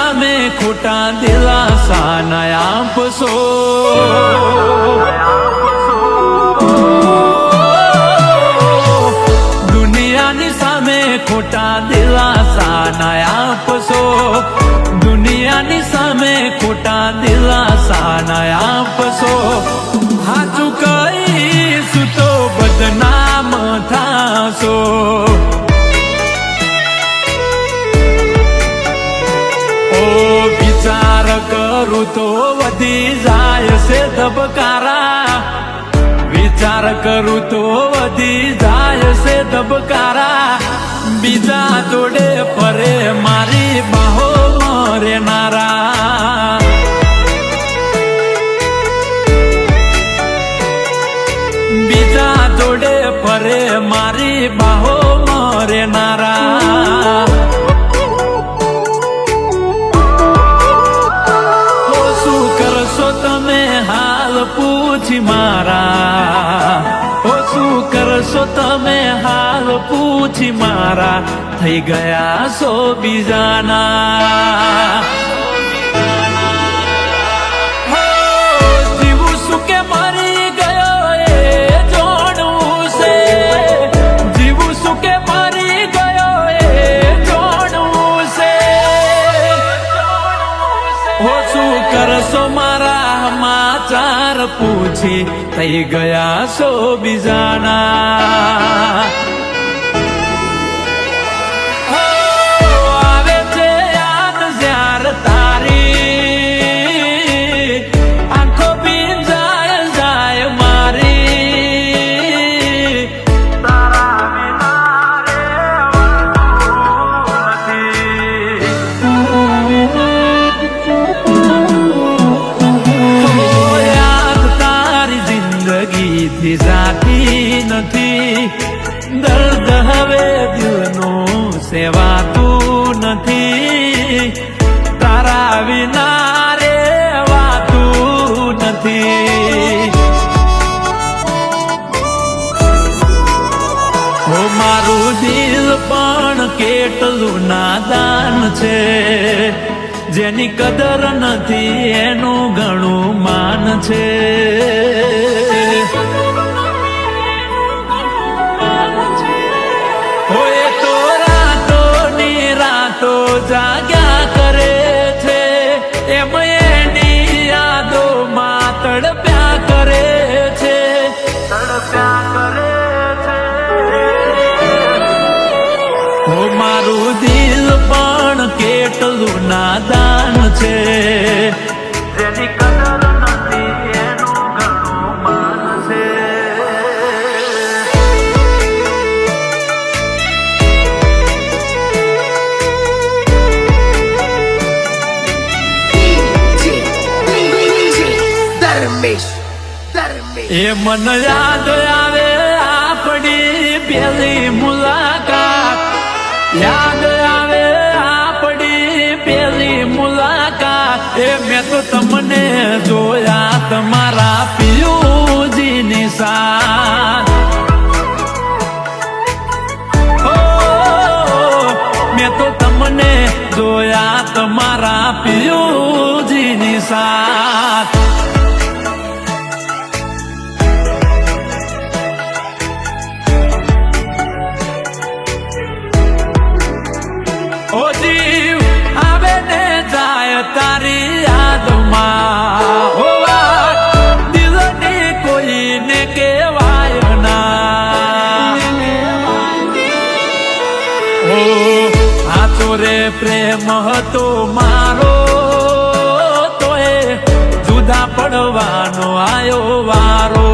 સામે ખોટા દિલાસા ન આપશો. દુનિયાની સામે ખોટા દિલાસા ન આપશો. દુનિયાની સામે ખોટા દિલાસા ન આપશો. હાચું કહીશું તો બદનામ થાશો. વિચાર કરું તો વધી જાય છે ધબકારા. વિચાર કરું તો વધી જાય છે ધબકારા. બીજા જોડે ફરે મારી બાહો મરેનારા. બીજા જોડે ફરે મારી બાહો મરેનારા. તમે હાલ પૂછી મારા. શું કરશો તમે હાલ પૂછી મારા. થઈ ગયા છો બીજાના. જીવું શું કે મરી ગયો એ જોડવું છે. જીવું શું કે મરી ગયો એ જોડવું છે. શું કરશો મારા સમાચાર પૂછી. થઈ ગયા છો બીજાના. આવે છે યાદ જ્યાર તારી. આંખો ભીંજાય જાય મારી. તારા વિના થી જાતી નથી. દર્દ હવે દિલનું સેવાતું નથી. તારા વિના રેવાતું નથી. ઓ મારું દિલ પણ કેટલું નાદાન છે. જેની કદર નથી એનું ઘણું માન છે. જાગ્યા કરે છે એમ એની યાદોમાં તડપ્યા કરે છે. ઓ મારું દિલ પણ કેટલું નાદાન છે. જેની કદર નથી એનું ઘણું માન છે. એ મન યાદ આવે આપણી પેલી મુલાકાત. યાદ આવે આપણી પેલી મુલાકાત. એ મેં તો તમને જોયા તમારા પિયુજીની સાથ. મેં તો તમને જોયા તમારા પિયુજીની સાથ. ઓ જીવ આવે ને જાય તારી યાદમાં. ઓ વાત દિલની કોઈને કહેવાય ના. ઓ આચો રે પ્રેમ હતો મારો તોય જુદા પડવાનો આયો વારો.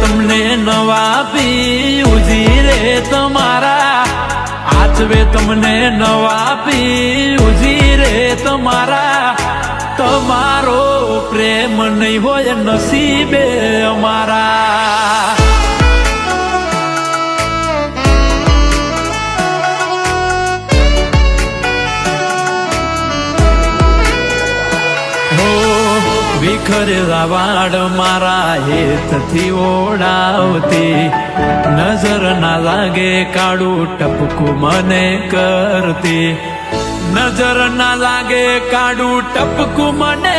તમને નવા પિયુજી રે તમારા. આચવે તમને નવા પિયુજી રે તમારા. તમારો પ્રેમ નહીં હોય નસીબે અમારા. ખરેલા વાડ મારા હેતથી ઓળાવતી, નજર ના લાગે કાળું ટપકું મને કરતી, નજર ના લાગે કાળું ટપકું મને